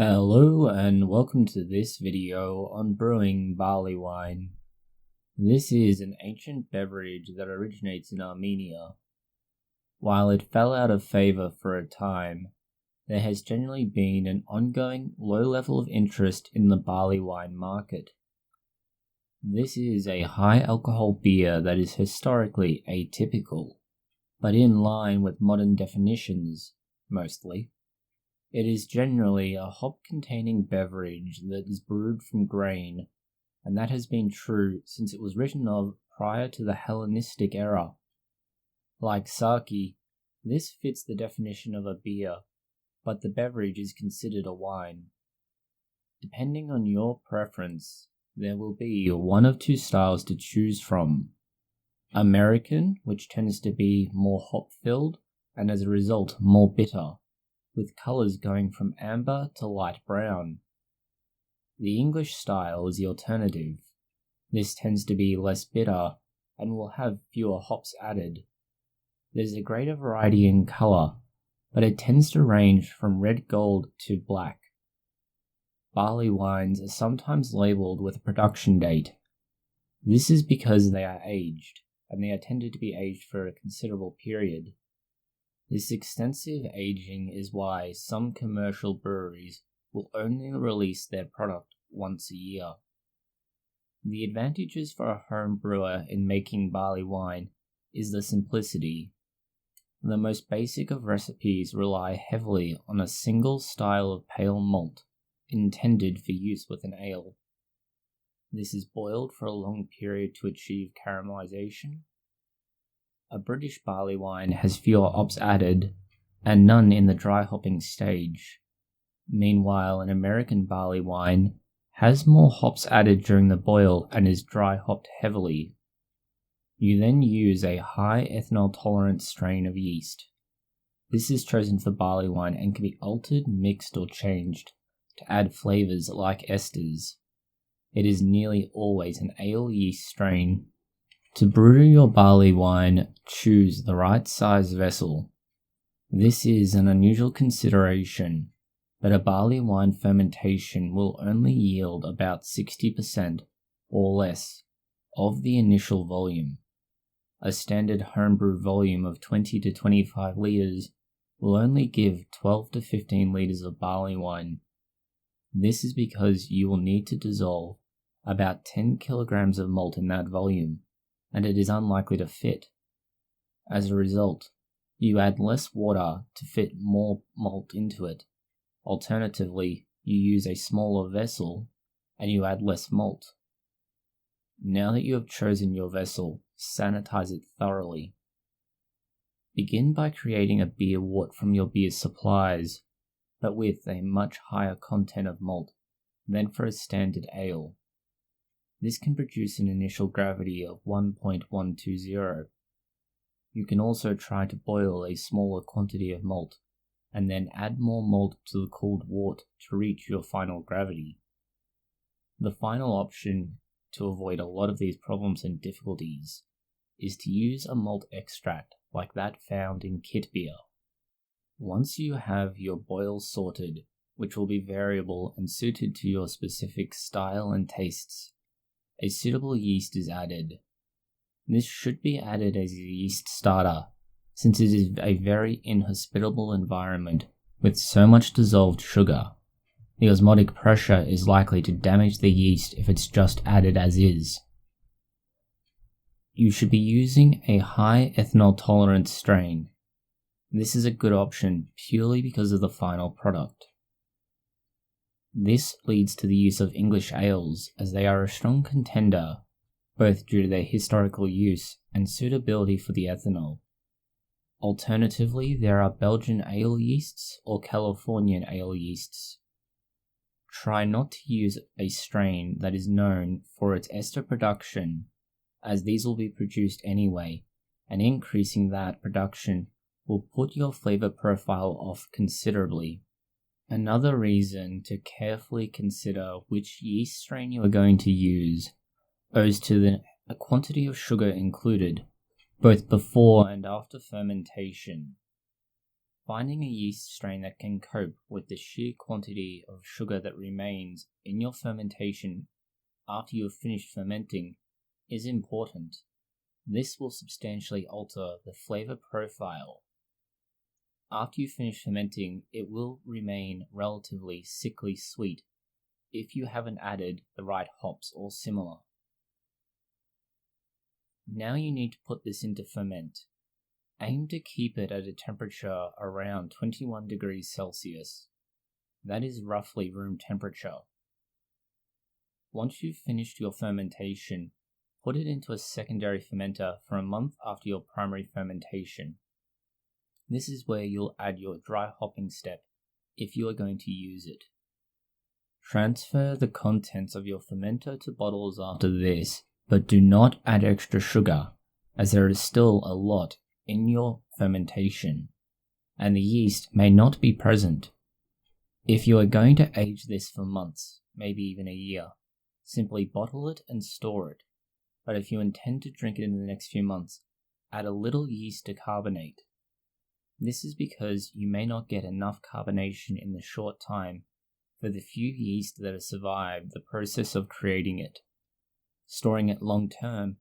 Hello and welcome to this video on brewing barley wine. This is an ancient beverage that originates in Armenia. While it fell out of favor for a time, there has generally been an ongoing low level of interest in the barley wine market. This is a high alcohol beer that is historically atypical, but in line with modern definitions, mostly. It is generally a hop-containing beverage that is brewed from grain, and that has been true since it was written of prior to the Hellenistic era. Like sake, this fits the definition of a beer, but the beverage is considered a wine. Depending on your preference, there will be one of two styles to choose from. American, which tends to be more hop-filled, and as a result more bitter, with colours going from amber to light brown. The English style is the alternative. This tends to be less bitter and will have fewer hops added. There's a greater variety in colour, but it tends to range from red gold to black. Barley wines are sometimes labelled with a production date. This is because they are aged, and they are tended to be aged for a considerable period. This extensive aging is why some commercial breweries will only release their product once a year. The advantages for a home brewer in making barley wine is the simplicity. The most basic of recipes rely heavily on a single style of pale malt, intended for use with an ale. This is boiled for a long period to achieve caramelization. A British barley wine has fewer hops added, and none in the dry hopping stage. Meanwhile, an American barley wine has more hops added during the boil and is dry hopped heavily. You then use a high ethanol tolerant strain of yeast. This is chosen for barley wine and can be altered, mixed, or changed to add flavours like esters. It is nearly always an ale yeast strain. To brew your barley wine, choose the right size vessel. This is an unusual consideration, but a barley wine fermentation will only yield about 60% or less of the initial volume. A standard homebrew volume of 20 to 25 litres will only give 12 to 15 litres of barley wine. This is because you will need to dissolve about 10 kilograms of malt in that volume, and it is unlikely to fit. As a result, you add less water to fit more malt into it. Alternatively, you use a smaller vessel and you add less malt. Now that you have chosen your vessel, sanitize it thoroughly. Begin by creating a beer wort from your beer supplies, but with a much higher content of malt than for a standard ale. This can produce an initial gravity of 1.120. You can also try to boil a smaller quantity of malt, and then add more malt to the cooled wort to reach your final gravity. The final option, to avoid a lot of these problems and difficulties, is to use a malt extract like that found in kit beer. Once you have your boil sorted, which will be variable and suited to your specific style and tastes, a suitable yeast is added. This should be added as a yeast starter, since it is a very inhospitable environment with so much dissolved sugar. The osmotic pressure is likely to damage the yeast if it's just added as is. You should be using a high ethanol tolerant strain. This is a good option purely because of the final product. This leads to the use of English ales, as they are a strong contender, both due to their historical use and suitability for the ethanol. Alternatively, there are Belgian ale yeasts or Californian ale yeasts. Try not to use a strain that is known for its ester production, as these will be produced anyway, and increasing that production will put your flavor profile off considerably. Another reason to carefully consider which yeast strain you are going to use owes to the quantity of sugar included, both before and after fermentation. Finding a yeast strain that can cope with the sheer quantity of sugar that remains in your fermentation after you have finished fermenting is important. This will substantially alter the flavor profile. After you finish fermenting, it will remain relatively sickly sweet if you haven't added the right hops or similar. Now you need to put this into ferment. Aim to keep it at a temperature around 21 degrees Celsius. That is roughly room temperature. Once you've finished your fermentation, put it into a secondary fermenter for a month after your primary fermentation. This is where you'll add your dry hopping step if you are going to use it. Transfer the contents of your fermenter to bottles after this, but do not add extra sugar, as there is still a lot in your fermentation, and the yeast may not be present. If you are going to age this for months, maybe even a year, simply bottle it and store it. But if you intend to drink it in the next few months, add a little yeast to carbonate. This is because you may not get enough carbonation in the short time for the few yeast that have survived the process of creating it. Storing it long term,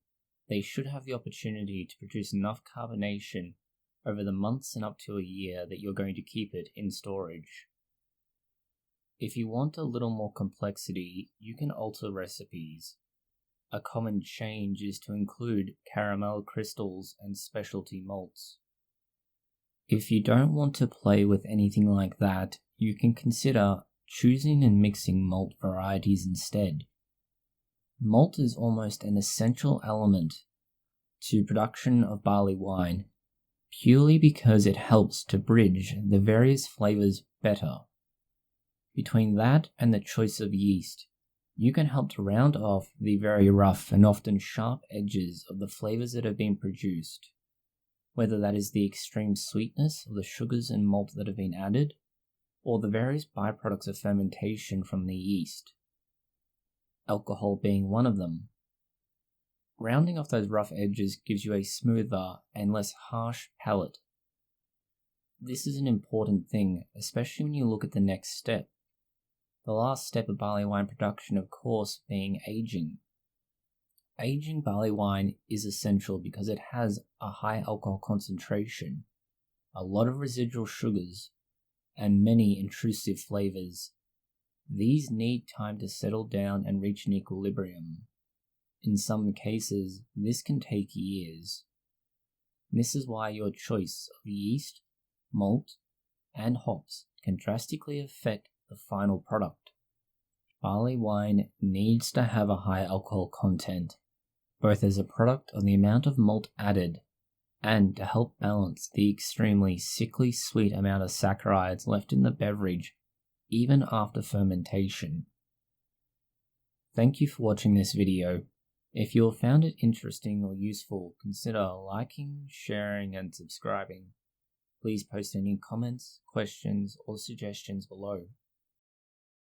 they should have the opportunity to produce enough carbonation over the months and up to a year that you're going to keep it in storage. If you want a little more complexity, you can alter recipes. A common change is to include caramel crystals and specialty malts. If you don't want to play with anything like that, you can consider choosing and mixing malt varieties instead. Malt is almost an essential element to production of barley wine, purely because it helps to bridge the various flavors better. Between that and the choice of yeast, you can help to round off the very rough and often sharp edges of the flavors that have been produced, whether that is the extreme sweetness of the sugars and malt that have been added, or the various byproducts of fermentation from the yeast, alcohol being one of them. Rounding off those rough edges gives you a smoother and less harsh palate. This is an important thing, especially when you look at the next step. The last step of barley wine production, of course, being aging. Aging barley wine is essential because it has a high alcohol concentration, a lot of residual sugars, and many intrusive flavors. These need time to settle down and reach an equilibrium. In some cases, this can take years. This is why your choice of yeast, malt, and hops can drastically affect the final product. Barley wine needs to have a high alcohol content, both as a product of the amount of malt added and to help balance the extremely sickly sweet amount of saccharides left in the beverage even after fermentation. Thank you for watching this video. If you have found it interesting or useful, consider liking, sharing, and subscribing. Please post any comments, questions, or suggestions below.